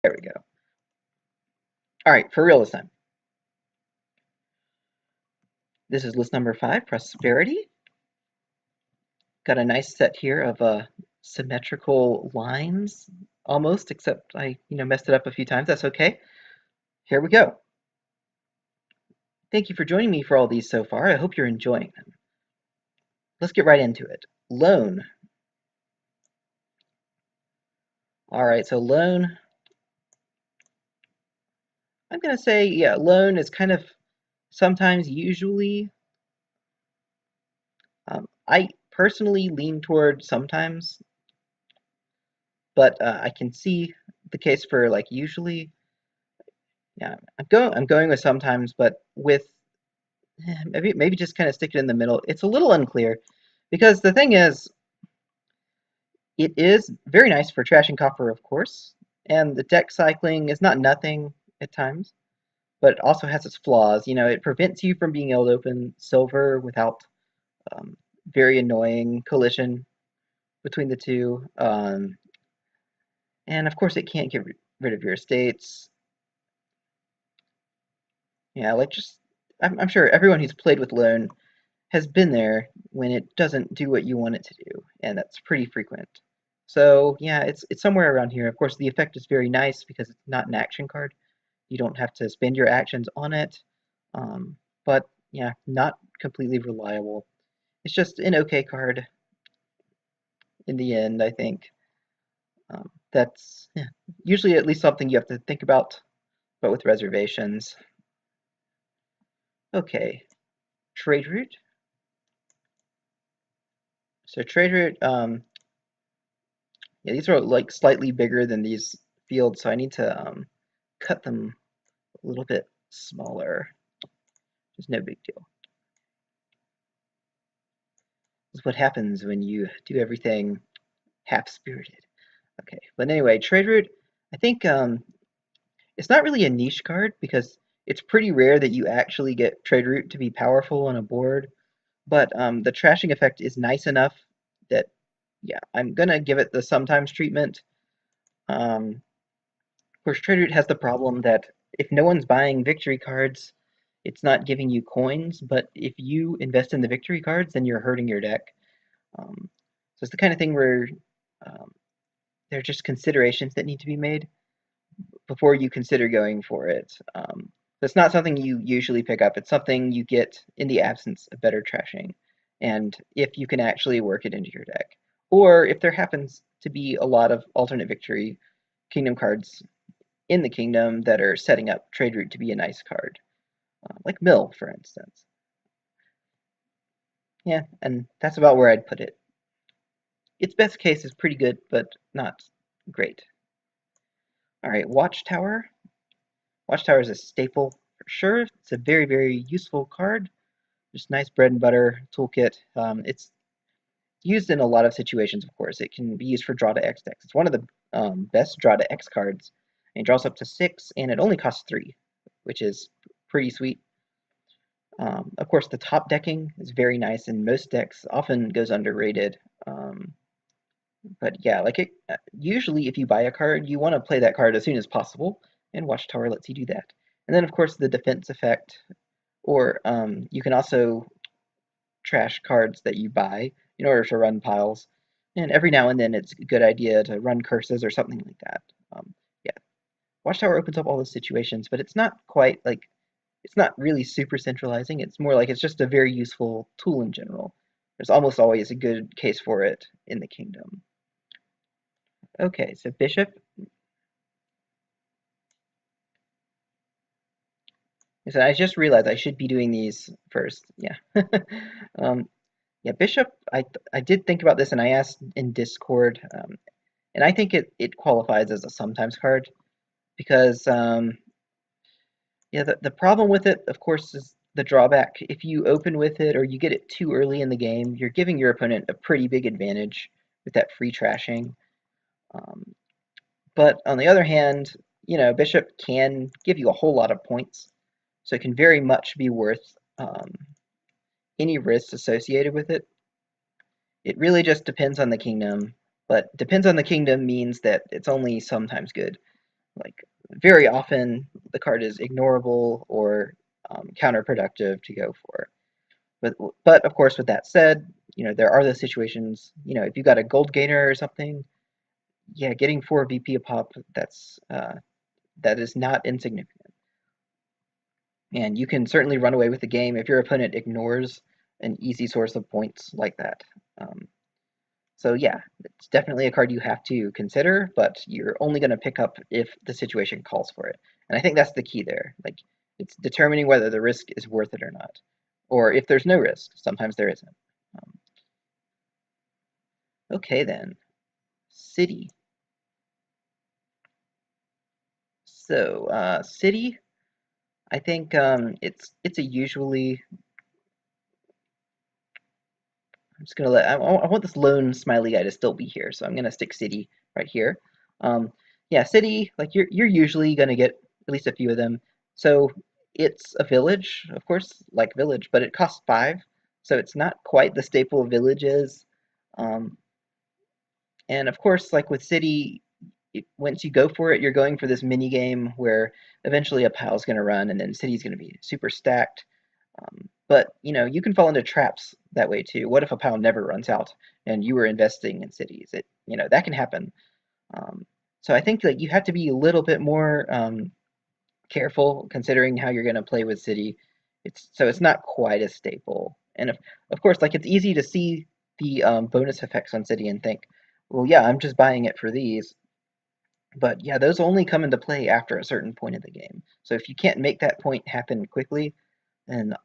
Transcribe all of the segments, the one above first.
There we go. Alright, for real this time. This is list number 5, Prosperity. Got a nice set here of symmetrical lines, almost, except I messed it up a few times. That's okay. Here we go. Thank you for joining me for all these so far. I hope you're enjoying them. Let's get right into it. Loan. Alright, so loan. I'm going to say, yeah, loan is kind of sometimes, usually. I personally lean toward sometimes, but I can see the case for like usually. Yeah, I'm going with sometimes, but with maybe just kind of stick it in the middle. It's a little unclear because the thing is, it is very nice for trash and copper, of course, and the deck cycling is not nothing at times, but it also has its flaws. It prevents you from being able to open silver without um, very annoying collision between the two. And of course, it can't get rid of your estates. Yeah, like I'm sure everyone who's played with loan has been there when it doesn't do what you want it to do, and that's pretty frequent. So yeah, it's somewhere around here. Of course, the effect is very nice because it's not an action card. You don't have to spend your actions on it. But yeah, not completely reliable. It's just an okay card in the end, I think. That's yeah, usually at least something you have to think about, but with reservations. Okay, trade route. So trade route, yeah, these are like slightly bigger than these fields, so I need to cut them a little bit smaller. It's no big deal. This is what happens when you do everything half-spirited. Okay, but anyway, trade route, I think it's not really a niche card because it's pretty rare that you actually get trade route to be powerful on a board, but the trashing effect is nice enough that, yeah, I'm gonna give it the sometimes treatment. Of course, trade route has the problem that if no one's buying victory cards, it's not giving you coins, but if you invest in the victory cards, then you're hurting your deck. So it's the kind of thing where um, there are just considerations that need to be made before you consider going for it. It's not something you usually pick up. It's something you get in the absence of better trashing, and if you can actually work it into your deck. Or if there happens to be a lot of alternate victory kingdom cards in the kingdom that are setting up trade route to be a nice card, like Mill, for instance. Yeah, and that's about where I'd put it. Its best case is pretty good, but not great. All right, Watchtower. Watchtower is a staple for sure. It's a very, very useful card. Just nice bread and butter toolkit. It's used in a lot of situations, of course. It can be used for draw to X decks. It's one of the best draw to X cards. And it draws up to 6, and it only costs 3, which is pretty sweet. Of course, the top decking is very nice, and most decks often goes underrated. But yeah, like usually if you buy a card, you want to play that card as soon as possible, and Watchtower lets you do that. And then, of course, the defense effect, or you can also trash cards that you buy in order to run piles. And every now and then, it's a good idea to run curses or something like that. Yeah, Watchtower opens up all those situations, but it's not quite like it's not really super centralizing. It's more like it's just a very useful tool in general. There's almost always a good case for it in the kingdom. Okay, so bishop. So I just realized I should be doing these first. Yeah. um, yeah, bishop. I did think about this and I asked in Discord, and I think it qualifies as a sometimes card because yeah, the problem with it, of course, is the drawback. If you open with it or you get it too early in the game, you're giving your opponent a pretty big advantage with that free trashing. Um, but on the other hand, Bishop can give you a whole lot of points, so it can very much be worth any risks associated with it. It really just depends on the kingdom, but depends on the kingdom means that it's only sometimes good. Like, very often the card is ignorable or counterproductive to go for. But of course, with that said, there are those situations. If you got a gold gainer or something, yeah, getting 4 VP a pop, that is not insignificant. And you can certainly run away with the game if your opponent ignores an easy source of points like that. So yeah, it's definitely a card you have to consider, but you're only going to pick up if the situation calls for it. And I think that's the key there. Like, it's determining whether the risk is worth it or not. Or if there's no risk, sometimes there isn't. Okay then, city. So city, I think it's a usually. I'm just gonna I want this lone smiley guy to still be here, so I'm gonna stick city right here. Um, yeah, city, like you're usually gonna get at least a few of them. So it's a village, of course, like village, but it costs 5, so it's not quite the staple village is. Um, and of course, like with city, once you go for it, you're going for this mini game where eventually a pile's gonna run, and then city's gonna be super stacked. But you can fall into traps that way too. What if a pile never runs out and you were investing in cities? That can happen. So I think that you have to be a little bit more careful considering how you're going to play with city. It's not quite as staple. And of course, like it's easy to see the bonus effects on city and think, well, yeah, I'm just buying it for these. But yeah, those only come into play after a certain point of the game. So if you can't make that point happen quickly, then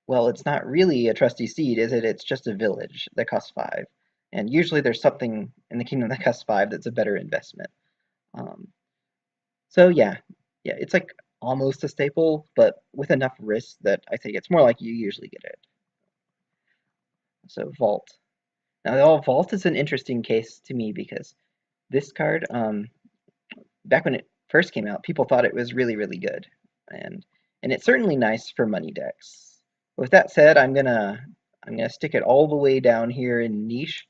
well, it's not really a trusty seed, is it? It's just a village that costs 5. And usually there's something in the kingdom that costs 5 that's a better investment. Um, so yeah, it's like almost a staple, but with enough risk that I think it's more like you usually get it. So Vault. Now, Vault is an interesting case to me because this card, back when it first came out, people thought it was really, really good. And it's certainly nice for money decks. With that said, I'm gonna stick it all the way down here in niche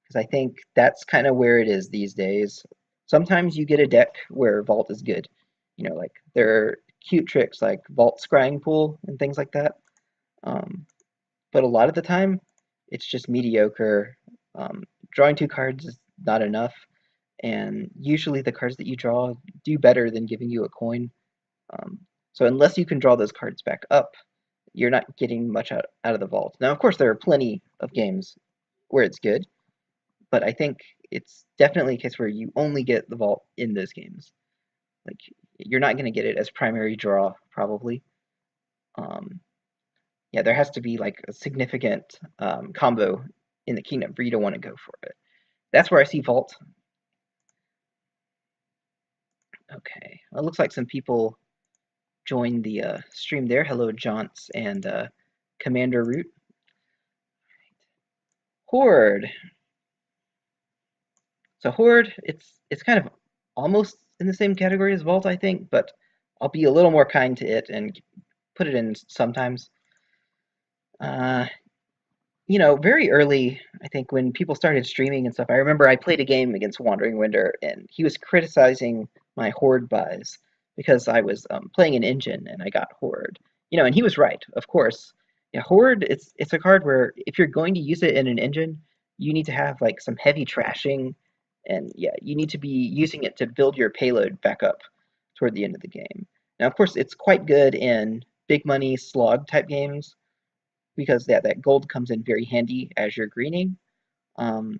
because I think that's kind of where it is these days. Sometimes you get a deck where Vault is good. Like there are cute tricks like Vault Scrying Pool and things like that. Um, but a lot of the time, it's just mediocre. Drawing 2 cards is not enough, and usually the cards that you draw do better than giving you a coin. Um, so unless you can draw those cards back up, you're not getting much out of the vault. Now, of course, there are plenty of games where it's good, but I think it's definitely a case where you only get the vault in those games. Like, you're not going to get it as primary draw, probably. Um, yeah, there has to be like a significant combo in the kingdom for you to want to go for it. That's where I see vault. Okay, well, it looks like some people joined the stream there. Hello, Jaunts and Commander Root. Horde. So Horde, it's kind of almost in the same category as Vault, I think, but I'll be a little more kind to it and put it in sometimes. Uh, very early, I think, when people started streaming and stuff, I remember I played a game against Wandering Winder, and he was criticizing my Horde buys because I was playing an engine and I got Horde. And he was right, of course. Yeah, Horde, it's a card where if you're going to use it in an engine, you need to have like some heavy trashing, and yeah, you need to be using it to build your payload back up toward the end of the game. Now, of course, it's quite good in big money slog type games because that gold comes in very handy as you're greening. Um,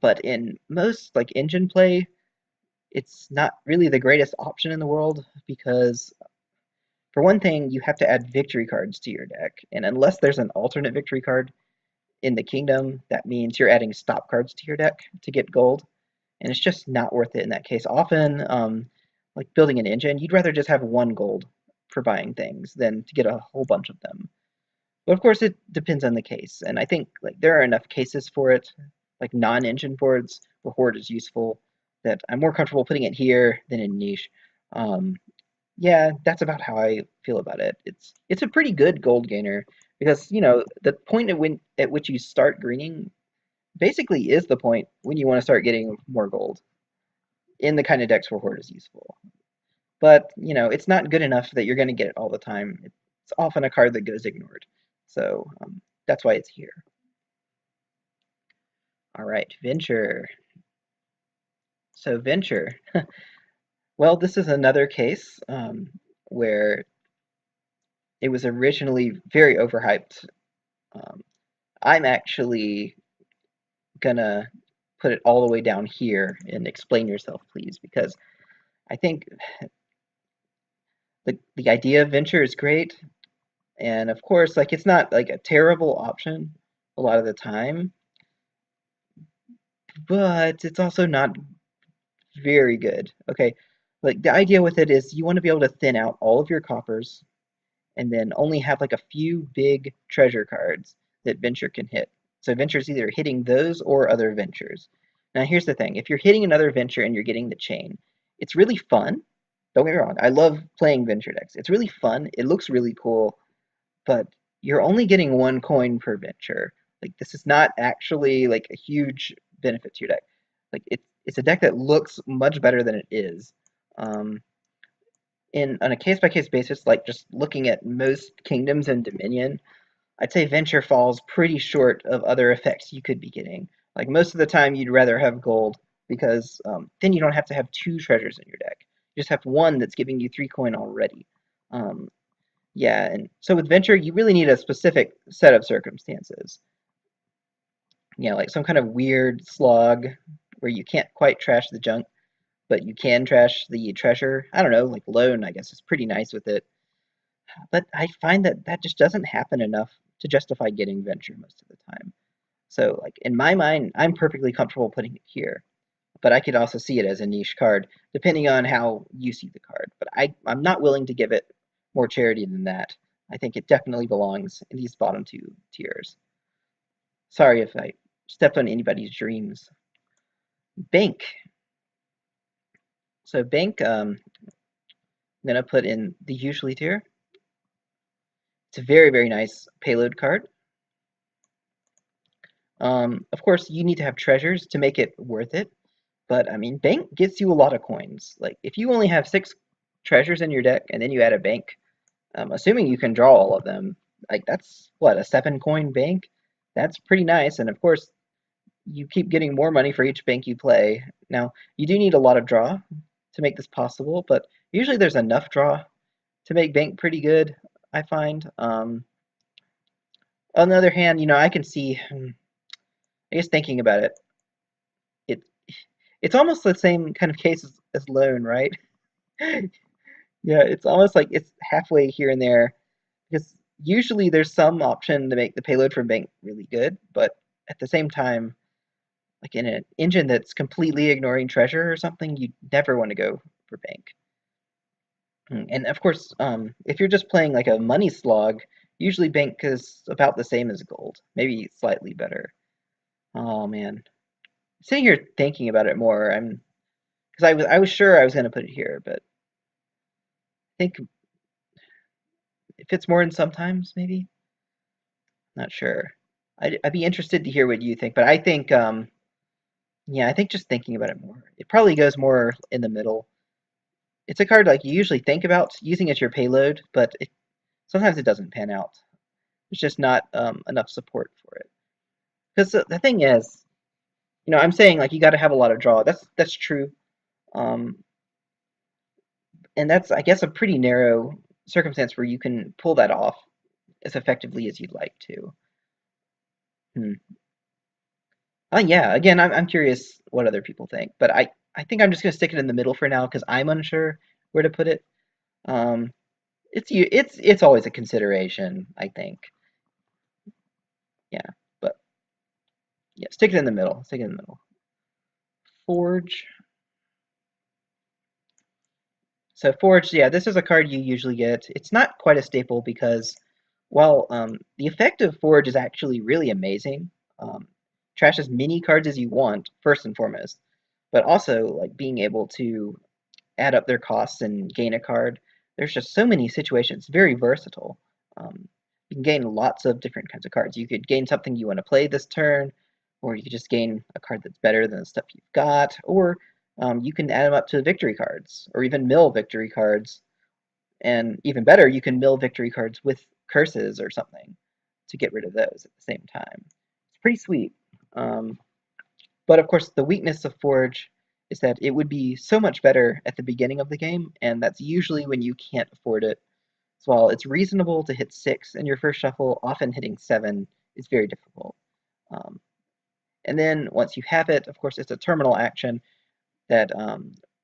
but in most like engine play, it's not really the greatest option in the world because for one thing, you have to add victory cards to your deck, and unless there's an alternate victory card in the kingdom, that means you're adding stop cards to your deck to get gold, and it's just not worth it in that case. Often, like building an engine, you'd rather just have 1 gold for buying things than to get a whole bunch of them. But of course, it depends on the case, and I think like there are enough cases for it, like non-engine boards where Horde is useful, that I'm more comfortable putting it here than in niche. Um, yeah, that's about how I feel about it. It's a pretty good gold gainer because the point at which you start greening basically is the point when you want to start getting more gold. in the kind of decks where Horde is useful. But, you know, it's not good enough that you're going to get it all the time. It's often a card that goes ignored. So that's why it's here. All right, Venture. So Venture. Well, this is another case where it was originally very overhyped. I'm actually gonna put it all the way down here and explain yourself, please, because I think the idea of Venture is great, and of course, like it's not like a terrible option a lot of the time, but it's also not very good. Okay, like the idea with it is you want to be able to thin out all of your coppers and then only have like a few big treasure cards that Venture can hit. So Venture's either hitting those or other Ventures. Now here's the thing, if you're hitting another Venture and you're getting the chain, it's really fun. Don't get me wrong, I love playing Venture decks. It's really fun, it looks really cool, but you're only getting 1 coin per Venture. Like this is not actually like a huge benefit to your deck. Like it's a deck that looks much better than it is. Um, on a case-by-case basis, like just looking at most kingdoms and Dominion, I'd say Venture falls pretty short of other effects you could be getting. Like most of the time, you'd rather have gold because then you don't have to have 2 treasures in your deck. You just have one that's giving you 3 coin already. Um, yeah, and so with Venture, you really need a specific set of circumstances. You know, like some kind of weird slog where you can't quite trash the junk, but you can trash the treasure. I don't know, like Loan, I guess, is pretty nice with it. But I find that that just doesn't happen enough to justify getting Venture most of the time. So, like, in my mind, I'm perfectly comfortable putting it here. But I could also see it as a niche card, depending on how you see the card. But I'm not willing to give it more charity than that. I think it definitely belongs in these bottom 2 tiers. Sorry if I stepped on anybody's dreams. Bank. So Bank, I'm going to put in the usually tier. It's a very, very nice payload card. Of course, you need to have treasures to make it worth it, but I mean, Bank gets you a lot of coins. Like, if you only have 6 treasures in your deck and then you add a Bank, assuming you can draw all of them, like that's what, a 7 coin Bank? That's pretty nice, and of course, you keep getting more money for each Bank you play. Now, you do need a lot of draw to make this possible, but usually there's enough draw to make Bank pretty good, I find. On the other hand, you know, I can see, I guess thinking about it, it it's almost the same kind of case as Loan, right? Yeah, it's almost like it's halfway here and there because usually there's some option to make the payload from Bank really good, but at the same time, like in an engine that's completely ignoring treasure or something, you never want to go for Bank. And of course, if you're just playing like a money slog, usually Bank is about the same as gold, maybe slightly better. Oh man, sitting here thinking about it more, because I was sure I was gonna put it here, but I think it fits more in sometimes maybe. Not sure. I'd be interested to hear what you think, but I think yeah, I think just thinking about it more, it probably goes more in the middle. It's a card like you usually think about using as your payload, but sometimes it doesn't pan out. There's just not enough support for it. Because the thing is, you know, I'm saying like you got to have a lot of draw. That's true, um, and that's I guess a pretty narrow circumstance where you can pull that off as effectively as you'd like to. Hmm. Yeah. Again, I'm curious what other people think, but I think I'm just gonna stick it in the middle for now because I'm unsure where to put it. Um, it's always a consideration, I think. Yeah, but yeah, stick it in the middle. Stick it in the middle. Forge. So Forge, yeah, this is a card you usually get. It's not quite a staple because, while the effect of Forge is actually really amazing, trash as many cards as you want, first and foremost, but also like being able to add up their costs and gain a card. There's just so many situations, very versatile. You can gain lots of different kinds of cards. You could gain something you want to play this turn, or you could just gain a card that's better than the stuff you've got, or you can add them up to victory cards, or even mill victory cards. And even better, you can mill victory cards with curses or something to get rid of those at the same time. It's pretty sweet. Um, but of course, the weakness of Forge is that it would be so much better at the beginning of the game, and that's usually when you can't afford it. So while it's reasonable to hit 6 in your first shuffle, often hitting 7 is very difficult. Um, and then once you have it, of course, it's a terminal action that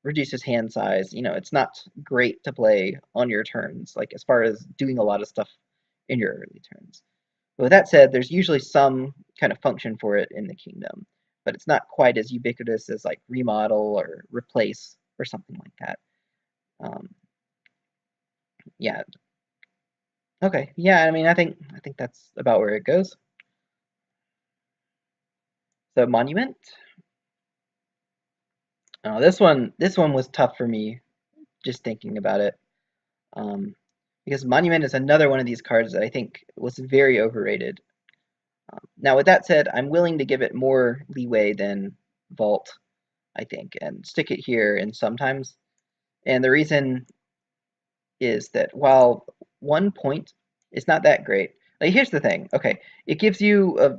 reduces hand size. It's not great to play on your turns, like as far as doing a lot of stuff in your early turns. But with that said, there's usually some kind of function for it in the kingdom, but it's not quite as ubiquitous as like remodel or replace or something like that. Um, yeah. Okay. Yeah. I mean, I think that's about where it goes. So monument. This one was tough for me just thinking about it. Um, because Monument is another one of these cards that I think was very overrated. Now, with that said, I'm willing to give it more leeway than Vault, I think, and stick it here and sometimes. And the reason is that while 1 point is not that great, like here's the thing. Okay, it gives you a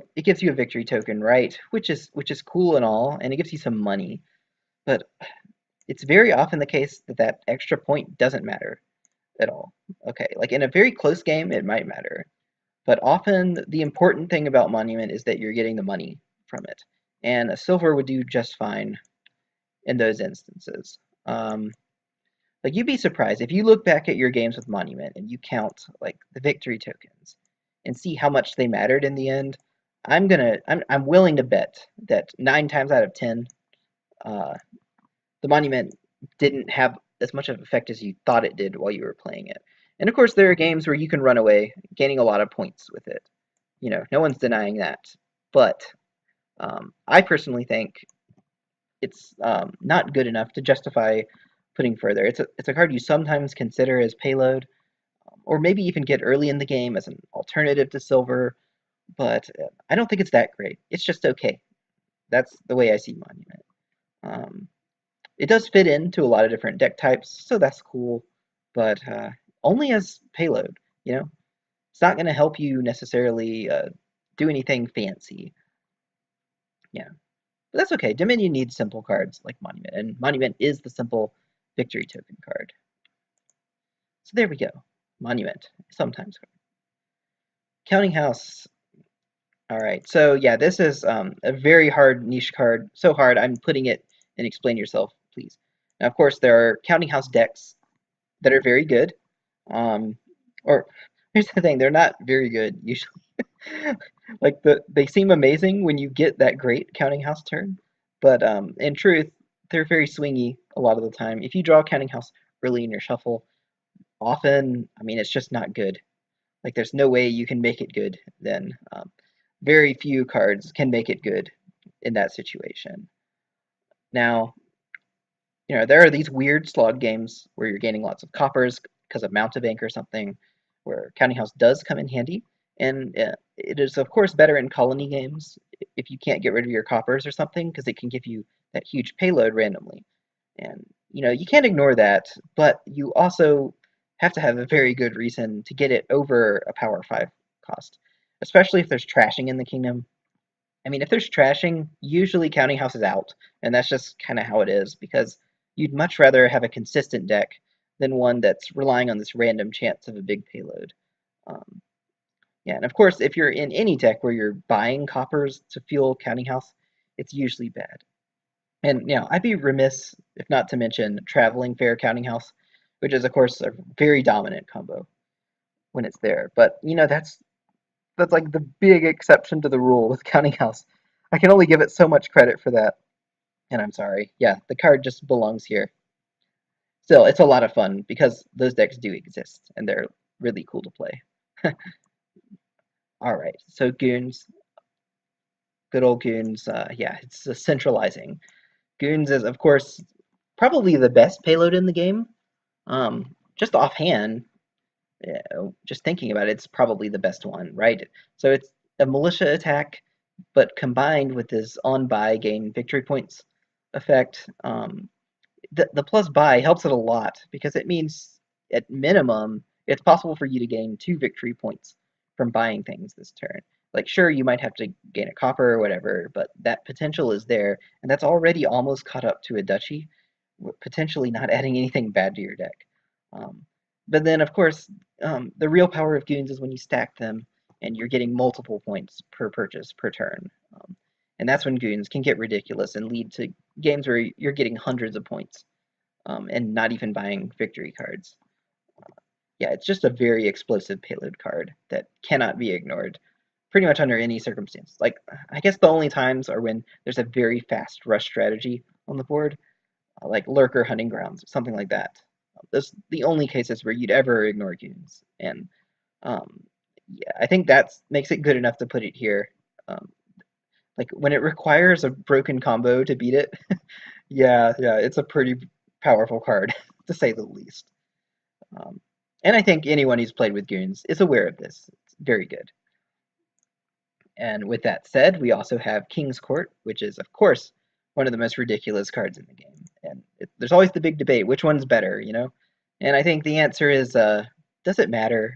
victory token, right? Which is cool and all, and it gives you some money, but it's very often the case that that extra point doesn't matter at all. Okay, like in a very close game, it might matter. But often the important thing about Monument is that you're getting the money from it. And a silver would do just fine in those instances. Like you'd be surprised if you look back at your games with Monument and you count like the victory tokens and see how much they mattered in the end. I'm willing to bet that 9 times out of 10, uh, the Monument didn't have as much of an effect as you thought it did while you were playing it. And of course, there are games where you can run away, gaining a lot of points with it. No one's denying that. But I personally think it's not good enough to justify putting further. It's a card you sometimes consider as payload, or maybe even get early in the game as an alternative to silver. But I don't think it's that great. It's just okay. That's the way I see Monument. Um, it does fit into a lot of different deck types, so that's cool. But only as payload. It's not going to help you necessarily do anything fancy. Yeah. But that's okay. Dominion needs simple cards like Monument, and Monument is the simple victory token card. So there we go. Monument, sometimes card. Counting House. All right. So yeah, this is a very hard niche card. So hard, I'm putting it in Explain Yourself, please. Now, of course, there are Counting House decks that are very good. Or here's the thing, they're not very good usually. Like they seem amazing when you get that great Counting House turn, but in truth, they're very swingy a lot of the time. If you draw Counting House early in your shuffle, often, I mean, it's just not good. Like there's no way you can make it good then. Very few cards can make it good in that situation. Now, there are these weird slog games where you're gaining lots of coppers because of Mountebank or something, where Counting House does come in handy. And it is, of course, better in colony games if you can't get rid of your coppers or something, because it can give you that huge payload randomly. And, you can't ignore that, but you also have to have a very good reason to get it over a Power 5 cost, especially if there's trashing in the kingdom. I mean, if there's trashing, usually Counting House is out, and that's just kind of how it is, because you'd much rather have a consistent deck than one that's relying on this random chance of a big payload. Um, yeah, and of course, if you're in any deck where you're buying coppers to fuel Counting House, it's usually bad. And I'd be remiss if not to mention Traveling Fair Counting House, which is of course a very dominant combo when it's there. But that's like the big exception to the rule with Counting House. I can only give it so much credit for that, and I'm sorry. Yeah, the card just belongs here. Still, it's a lot of fun because those decks do exist and they're really cool to play. All right, so Goons, good old Goons. Yeah, it's centralizing. Goons is, of course, probably the best payload in the game. Just offhand, just thinking about it, it's probably the best one, right? So it's a militia attack, but combined with this on-buy gain victory points. effect, the plus buy helps it a lot because it means at minimum it's possible for you to gain 2 victory points from buying things this turn. Like sure, you might have to gain a copper or whatever, but that potential is there, and that's already almost caught up to a duchy, potentially not adding anything bad to your deck. Um, but then of course, the real power of goons is when you stack them and you're getting multiple points per purchase per turn. And that's when goons can get ridiculous and lead to games where you're getting hundreds of points and not even buying victory cards. Yeah, it's just a very explosive payload card that cannot be ignored pretty much under any circumstance. Like, I guess the only times are when there's a very fast rush strategy on the board, like Lurker Hunting Grounds, something like that. Those the only cases where you'd ever ignore goons. And yeah, I think that makes it good enough to put it here. Like when it requires a broken combo to beat it, yeah, it's a pretty powerful card, to say the least. Um, and I think anyone who's played with goons is aware of this. It's very good. And with that said, we also have King's Court, which is, of course, one of the most ridiculous cards in the game. And there's always the big debate, which one's better, you know? And I think the answer is, does it matter?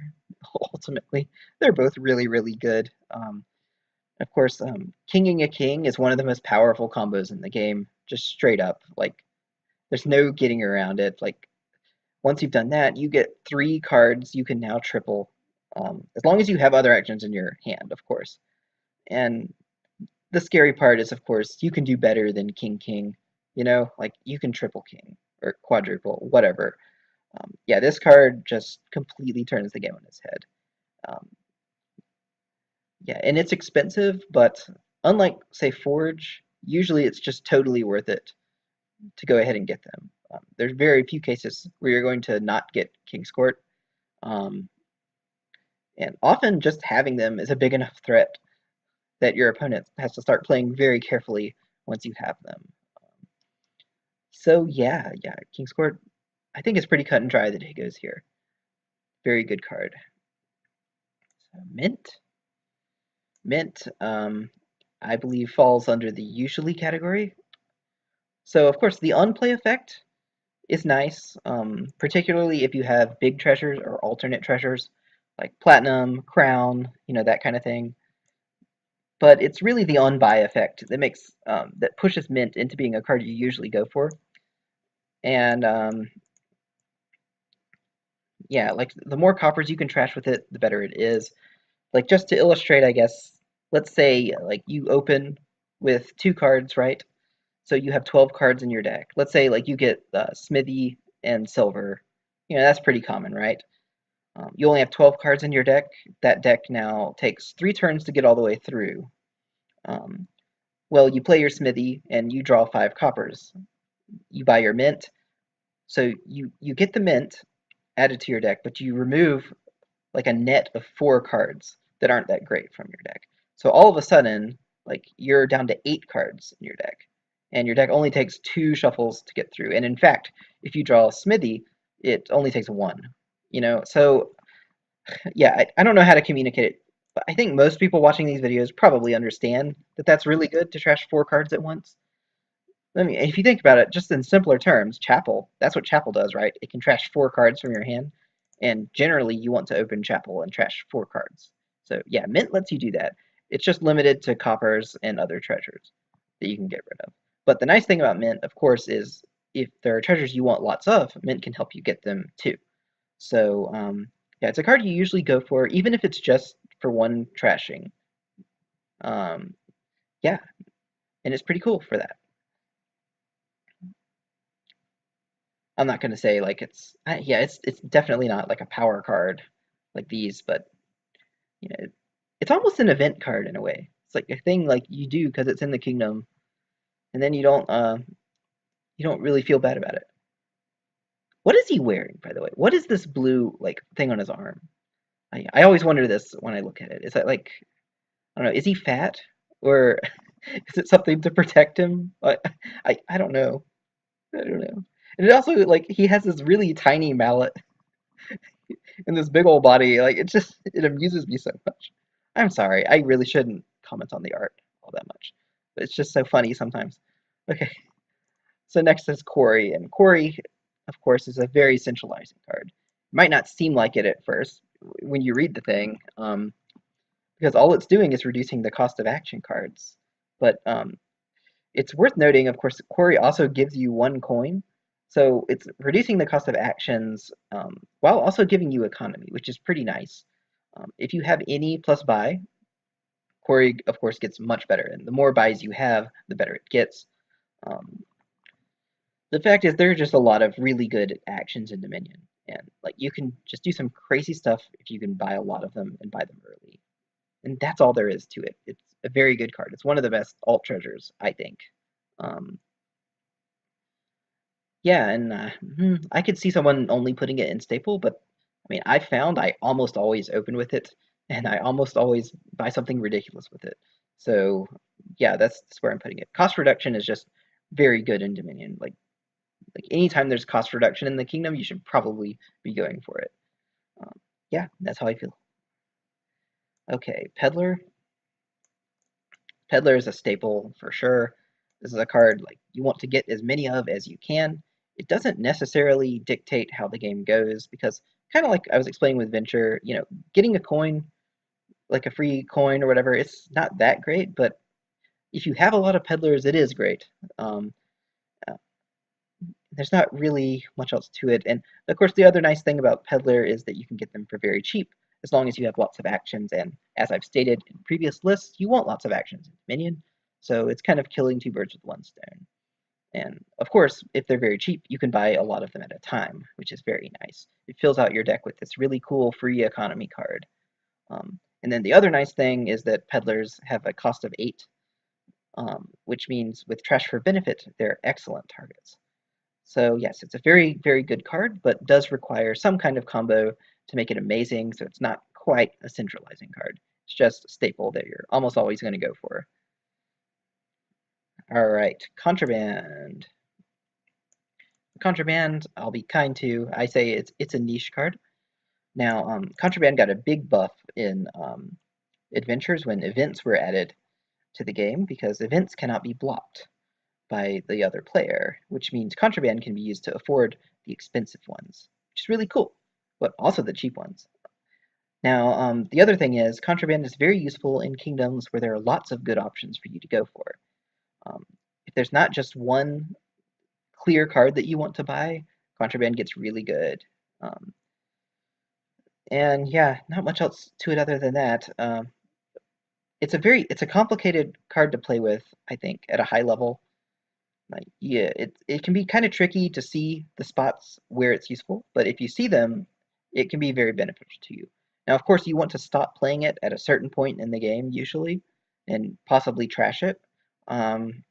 Ultimately, they're both really, really good. Of course, kinging a king is one of the most powerful combos in the game, just straight up. Like, there's no getting around it. Like, once you've done that, you get 3 cards you can now triple, as long as you have other actions in your hand, of course. And the scary part is, of course, you can do better than King King. You know, like you can triple King or quadruple, whatever. Yeah, this card just completely turns the game on its head. Um, yeah, and it's expensive, but unlike, say, Forge, usually it's just totally worth it to go ahead and get them. There's very few cases where you're going to not get King's Court. Um, and often just having them is a big enough threat that your opponent has to start playing very carefully once you have them. So yeah, King's Court, I think it's pretty cut and dry that he goes here. Very good card. So, Mint, I believe falls under the usually category. So of course the unplay effect is nice, particularly if you have big treasures or alternate treasures, like platinum, crown, you know, that kind of thing. But it's really the unbuy effect that makes that pushes Mint into being a card you usually go for. And yeah, like the more coppers you can trash with it, the better it is. Like just to illustrate, I guess, let's say like you open with 2 cards, right? So you have 12 cards in your deck. Let's say like you get Smithy and Silver. You know, that's pretty common, right? You only have 12 cards in your deck. That deck now takes 3 turns to get all the way through. Well, you play your Smithy and you draw 5 coppers. You buy your Mint. So you get the Mint added to your deck, but you remove like a net of 4 cards that aren't that great from your deck. So all of a sudden, like you're down to 8 cards in your deck, and your deck only takes 2 shuffles to get through. And in fact, if you draw a Smithy, it only takes 1. You know, so yeah, I don't know how to communicate it, but I think most people watching these videos probably understand that that's really good to trash 4 cards at once. I mean, if you think about it, just in simpler terms, Chapel, that's what Chapel does, right? It can trash 4 cards from your hand, and generally you want to open Chapel and trash 4 cards. So yeah, Mint lets you do that. It's just limited to coppers and other treasures that you can get rid of. But the nice thing about Mint, of course, is if there are treasures you want lots of, Mint can help you get them too. So yeah, it's a card you usually go for, even if it's just for 1 trashing. Yeah, and it's pretty cool for that. I'm not going to say like yeah, it's definitely not like a power card like these, but you know, it's almost an event card in a way. It's like a thing like you do because it's in the kingdom, and then you don't really feel bad about it. What is he wearing, by the way? What is this blue like thing on his arm? I always wonder this when I look at it. Is that like, I don't know, is he fat or is it something to protect him? I don't know. I don't know. And it also like he has this really tiny mallet in this big old body. Like it amuses me so much. I'm sorry, I really shouldn't comment on the art all that much, but it's just so funny sometimes. Okay, So next is Quarry, and Quarry, of course, is a very centralizing card. It might not seem like it at first when you read the thing, because all it's doing is reducing the cost of action cards. But it's worth noting, of course, Quarry also gives you 1 coin, so it's reducing the cost of actions while also giving you economy, which is pretty nice. If you have any plus buy, Quarry, of course, gets much better, and the more buys you have, the better it gets. Um, the fact is, there are just a lot of really good actions in Dominion, and like you can just do some crazy stuff if you can buy a lot of them and buy them early. And that's all there is to it. It's a very good card. It's one of the best alt treasures, I think. Um, yeah, and I could see someone only putting it in staple, but I mean, I found I almost always open with it, and I almost always buy something ridiculous with it. So yeah, that's where I'm putting it. Cost reduction is just very good in Dominion. Like anytime there's cost reduction in the kingdom, you should probably be going for it. Um, yeah, that's how I feel. Okay, Peddler. Peddler is a staple for sure. This is a card like you want to get as many of as you can. It doesn't necessarily dictate how the game goes because kind of like I was explaining with Venture, getting a coin, like a free coin or whatever, it's not that great, but if you have a lot of peddlers, it is great. Um, uh, there's not really much else to it. And of course, the other nice thing about Peddler is that you can get them for very cheap as long as you have lots of actions. And as I've stated in previous lists, you want lots of actions in Dominion. So it's kind of killing two birds with one stone. And of course, if they're very cheap, you can buy a lot of them at a time, which is very nice. It fills out your deck with this really cool free economy card. And then the other nice thing is that peddlers have a cost of 8, which means with trash for benefit, they're excellent targets. So yes, it's a very, very good card, but does require some kind of combo to make it amazing, so it's not quite a centralizing card. It's just a staple that you're almost always going to go for. Alright, Contraband. Contraband, I'll be kind to. I say it's a niche card. Now, Contraband got a big buff in Adventures when events were added to the game because events cannot be blocked by the other player, which means Contraband can be used to afford the expensive ones, which is really cool, but also the cheap ones. Now, the other thing is Contraband is very useful in kingdoms where there are lots of good options for you to go for. If there's not just one clear card that you want to buy, Contraband gets really good. And yeah, not much else to it other than that. It's a complicated card to play with, I think, at a high level. Like, yeah, it can be kind of tricky to see the spots where it's useful, but if you see them, it can be very beneficial to you. Now, of course, you want to stop playing it at a certain point in the game, usually, and possibly trash it. Um,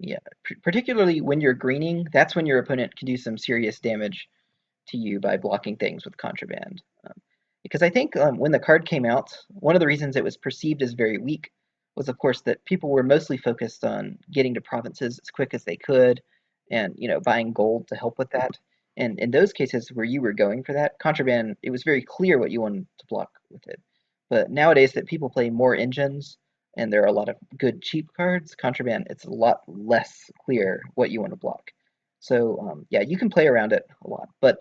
yeah, particularly when you're greening, that's when your opponent can do some serious damage to you by blocking things with Contraband. Because I think when the card came out, one of the reasons it was perceived as very weak was, of course, that people were mostly focused on getting to provinces as quick as they could, and buying gold to help with that. And in those cases where you were going for that Contraband, it was very clear what you wanted to block with it. But nowadays that people play more engines and there are a lot of good cheap cards, Contraband, it's a lot less clear what you want to block. So yeah, you can play around it a lot, but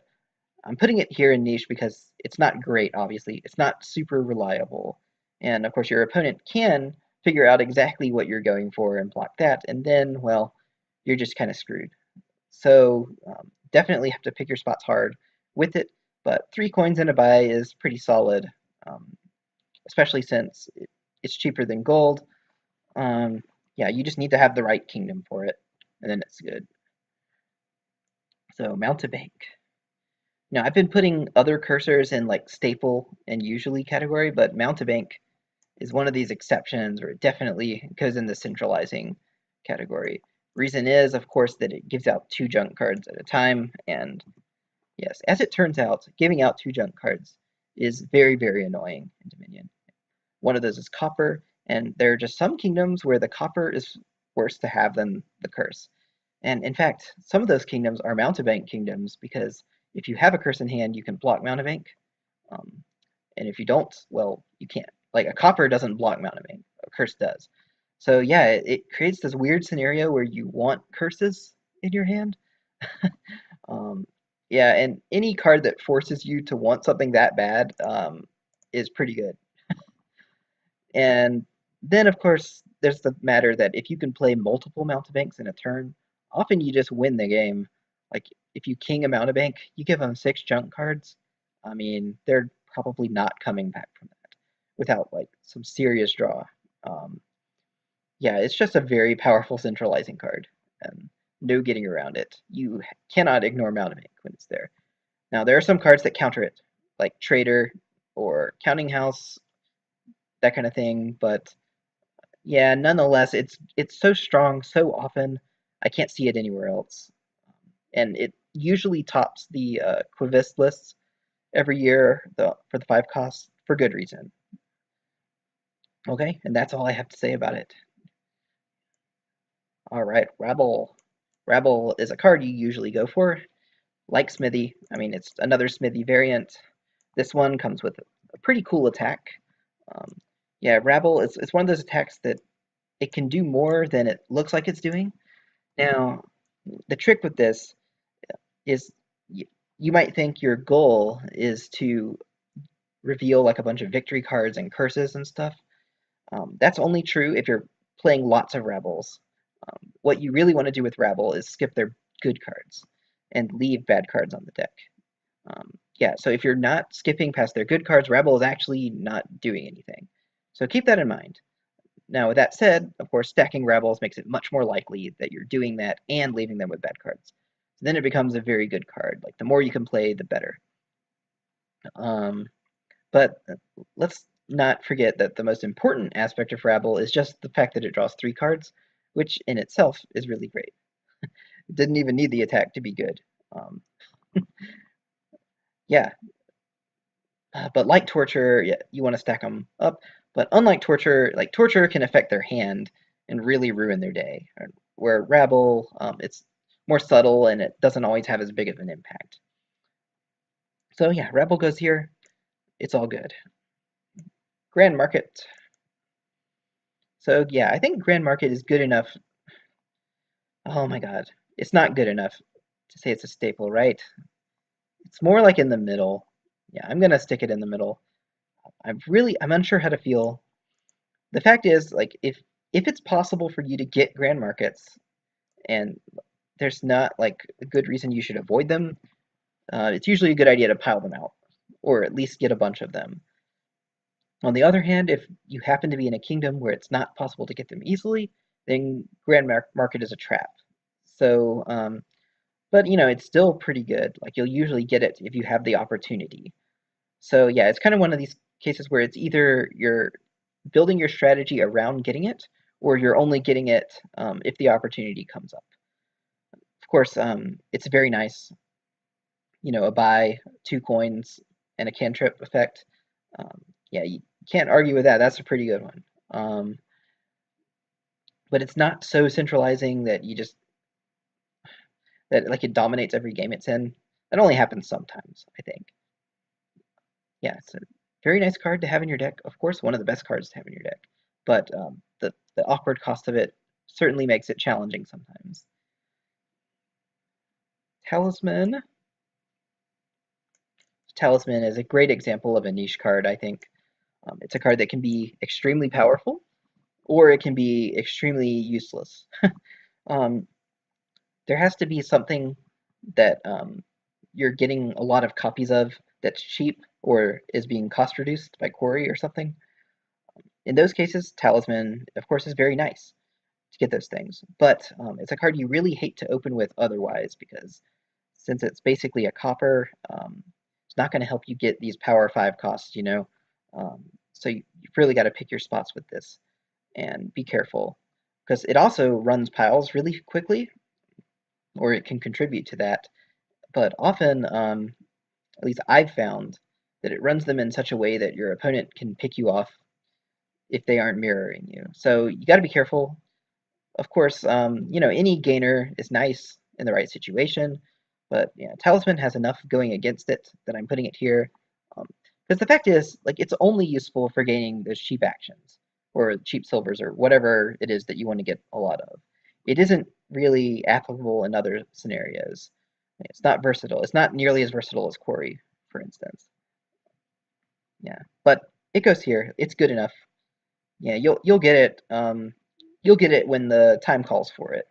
I'm putting it here in niche because it's not great, obviously. It's not super reliable. And of course, your opponent can figure out exactly what you're going for and block that, and then, well, you're just kind of screwed. So definitely have to pick your spots hard with it, but 3 coins and a buy is pretty solid, um, especially since it's cheaper than gold. Yeah, you just need to have the right kingdom for it, and then it's good. So Mountebank. Now, I've been putting other cursors in like staple and usually category, but Mountebank is one of these exceptions where it definitely goes in the centralizing category. Reason is, of course, that it gives out 2 junk cards at a time, and yes, as it turns out, giving out 2 junk cards is very, very annoying in Dominion. One of those is copper, and there are just some kingdoms where the copper is worse to have than the curse. And in fact, some of those kingdoms are Mountebank kingdoms because if you have a curse in hand, you can block Mountebank. Um, and if you don't, well, you can't. Like a copper doesn't block Mountebank, a curse does. So yeah, it creates this weird scenario where you want curses in your hand. Um, yeah, and any card that forces you to want something that bad is pretty good. And then, of course, there's the matter that if you can play multiple Mountebanks in a turn, often you just win the game. Like, if you king a Mountebank, you give them 6 junk cards. I mean, they're probably not coming back from that without, like, some serious draw. Um, yeah, it's just a very powerful centralizing card, and no getting around it. You cannot ignore Mountebank when it's there. Now, there are some cards that counter it, like Trader or Counting House, that kind of thing, but yeah, nonetheless, it's so strong so often, I can't see it anywhere else. And it usually tops the Quivist lists every year for the 5 costs for good reason. Okay, and that's all I have to say about it. All right, Rabble. Rabble is a card you usually go for, like Smithy. I mean, it's another Smithy variant. This one comes with a pretty cool attack. Um, yeah, Rabble is it's one of those attacks that it can do more than it looks like it's doing. Now, the trick with this is you might think your goal is to reveal like a bunch of victory cards and curses and stuff. That's only true if you're playing lots of Rabbles. What you really want to do with Rabble is skip their good cards and leave bad cards on the deck. Yeah, so if you're not skipping past their good cards, Rabble is actually not doing anything. So keep that in mind. Now, with that said, of course, stacking Rabbles makes it much more likely that you're doing that and leaving them with bad cards. So then it becomes a very good card. Like, the more you can play, the better. Um, but let's not forget that the most important aspect of Rabble is just the fact that it draws 3 cards, which in itself is really great. It didn't even need the attack to be good. Um, yeah, but like Torture, yeah, you want to stack them up. But unlike Torture, like Torture can affect their hand and really ruin their day. Where Rabble, it's more subtle and it doesn't always have as big of an impact. So yeah, Rabble goes here. It's all good. Grand Market. So yeah, I think Grand Market is good enough. Oh my god, it's not good enough to say it's a staple, right? It's more like in the middle. Yeah, I'm gonna stick it in the middle. I'm unsure how to feel. The fact is, like, if it's possible for you to get grand markets and there's not like a good reason you should avoid them, it's usually a good idea to pile them out or at least get a bunch of them. On the other hand, if you happen to be in a kingdom where it's not possible to get them easily, then market is a trap. So, but you know, it's still pretty good. Like, you'll usually get it if you have the opportunity. So yeah, it's kind of one of these cases where it's either you're building your strategy around getting it, or you're only getting it if the opportunity comes up. Of course, it's very nice, you know, a buy, 2 coins, and a cantrip effect. Yeah, you can't argue with that. That's a pretty good one. But it's not so centralizing that you just that like it dominates every game it's in. That only happens sometimes, I think. Yeah, it's a very nice card to have in your deck. Of course, one of the best cards to have in your deck. But the awkward cost of it certainly makes it challenging sometimes. Talisman. Talisman is a great example of a niche card, I think. It's a card that can be extremely powerful, or it can be extremely useless. um, there has to be something that you're getting a lot of copies of that's cheap or is being cost reduced by Quarry or something. In those cases, Talisman, of course, is very nice to get those things, but it's a card you really hate to open with otherwise because since it's basically a copper, it's not going to help you get these power 5 costs, you know. So you've really got to pick your spots with this and be careful because it also runs piles really quickly, or it can contribute to that. But often, at least I've found that it runs them in such a way that your opponent can pick you off if they aren't mirroring you. So you got to be careful. Of course, you know, any gainer is nice in the right situation, but yeah, Talisman has enough going against it that I'm putting it here. Because the fact is, like, it's only useful for gaining those cheap actions. or cheap silvers, or whatever it is that you want to get a lot of. It isn't really applicable in other scenarios. It's not versatile. It's not nearly as versatile as Quarry, for instance. Yeah, but it goes here. It's good enough. Yeah, you'll get it. You'll get it when the time calls for it,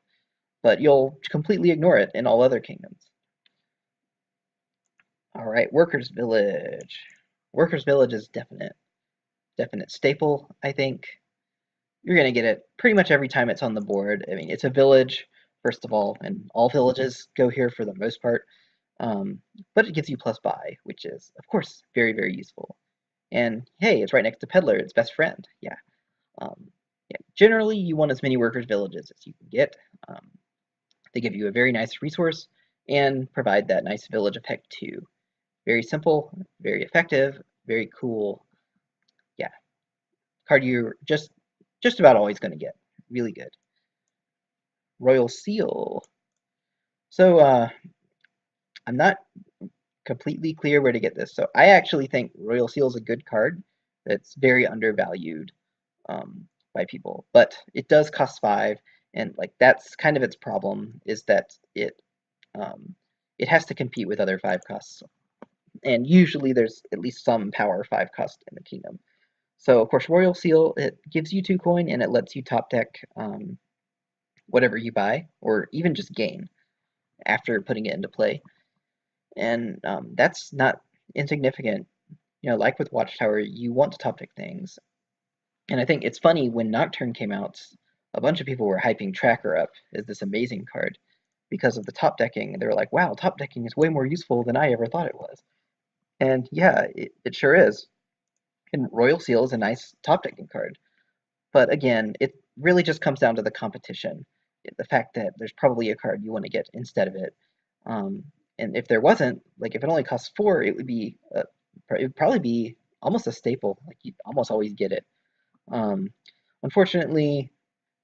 but you'll completely ignore it in all other kingdoms. All right, Workers' Village. Workers' Village is definite staple, I think. You're gonna get it pretty much every time it's on the board. I mean, it's a village, first of all, and all villages go here for the most part. But it gives you plus buy, which is, of course, very, very useful. And hey, it's right next to Peddler, its best friend. Yeah. Yeah. Generally, you want as many workers' villages as you can get. Um, they give you a very nice resource and provide that nice village effect too. Very simple, very effective, very cool. Yeah, card you're just about always going to get. Really good. Royal Seal. So I'm not completely clear where to get this. So I actually think Royal Seal is a good card that's very undervalued by people, but it does cost 5, and like that's kind of its problem is that um, it has to compete with other 5 costs, and usually there's at least some power 5 cost in the kingdom. So of course Royal Seal, it gives you 2 coin and it lets you top deck whatever you buy, or even just gain after putting it into play. And that's not insignificant. You know, like with Watchtower, you want to top deck things. And I think it's funny, when Nocturne came out, a bunch of people were hyping Tracker up as this amazing card because of the top decking. They were like, wow, top decking is way more useful than I ever thought it was. And yeah, it sure is. And Royal Seal is a nice top decking card. But again, it really just comes down to the competition. The fact that there's probably a card you want to get instead of it. And if there wasn't, like if it only costs 4, it would probably be almost a staple. Like you'd almost always get it. Unfortunately,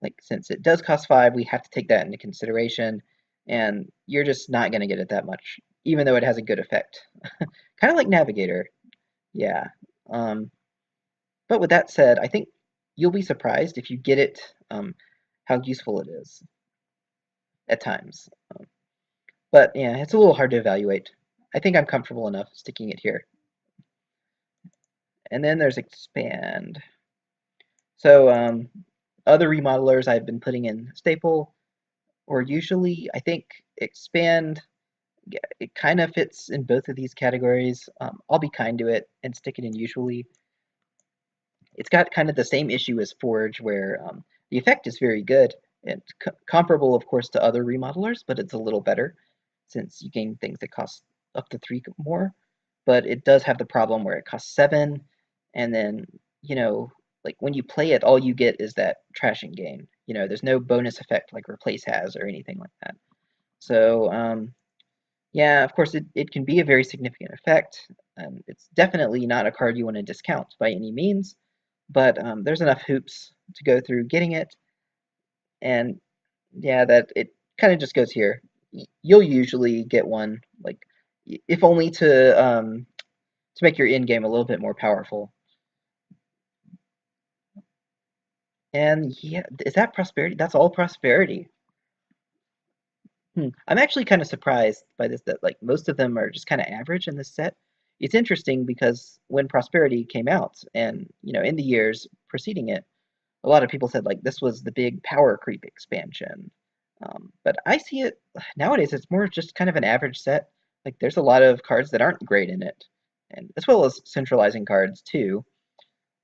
like since it does cost 5, we have to take that into consideration, and you're just not going to get it that much, even though it has a good effect. Kind of like Navigator. Yeah. But with that said, I think you'll be surprised if you get it, how useful it is at times. But yeah, it's a little hard to evaluate. I think I'm comfortable enough sticking it here. And then there's Expand. So other remodelers I've been putting in Staple, or usually I think Expand, it kind of fits in both of these categories. I'll be kind to it and stick it in usually. It's got kind of the same issue as Forge, where the effect is very good and comparable, of course, to other remodelers, but it's a little better since you gain things that cost up to 3 more. But it does have the problem where it costs 7, and then, you know, like when you play it, all you get is that trashing gain. You know, there's no bonus effect like Replace has or anything like that. So, yeah, of course, it can be a very significant effect. It's definitely not a card you want to discount by any means, but there's enough hoops to go through getting it, and yeah, that it kind of just goes here. You'll usually get one, like, if only to make your in game a little bit more powerful. And yeah, is that prosperity? That's all prosperity. I'm actually kind of surprised by this, that like most of them are just kind of average in this set. It's interesting because when prosperity came out, and you know, in the years preceding it, a lot of people said like this was the big power creep expansion. But I see it nowadays, it's more just kind of an average set. Like there's a lot of cards that aren't great in it, and as well as centralizing cards too.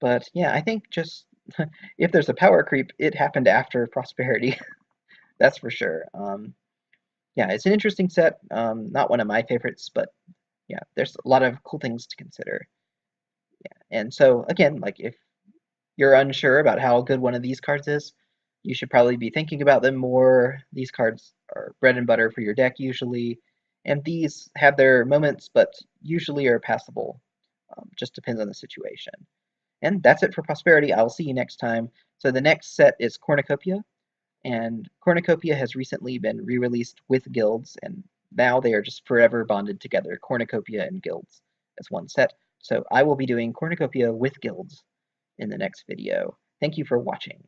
But yeah, I think just if there's a power creep, it happened after prosperity. That's for sure. Yeah, it's an interesting set. Not one of my favorites, but yeah, there's a lot of cool things to consider. Yeah, and so again, like if you're unsure about how good one of these cards is, you should probably be thinking about them more. These cards are bread and butter for your deck usually, and these have their moments, but usually are passable. Just depends on the situation. And that's it for Prosperity. I'll see you next time. So the next set is Cornucopia, and Cornucopia has recently been re-released with guilds, and now they are just forever bonded together, Cornucopia and guilds, as one set. So I will be doing Cornucopia with guilds in the next video. Thank you for watching.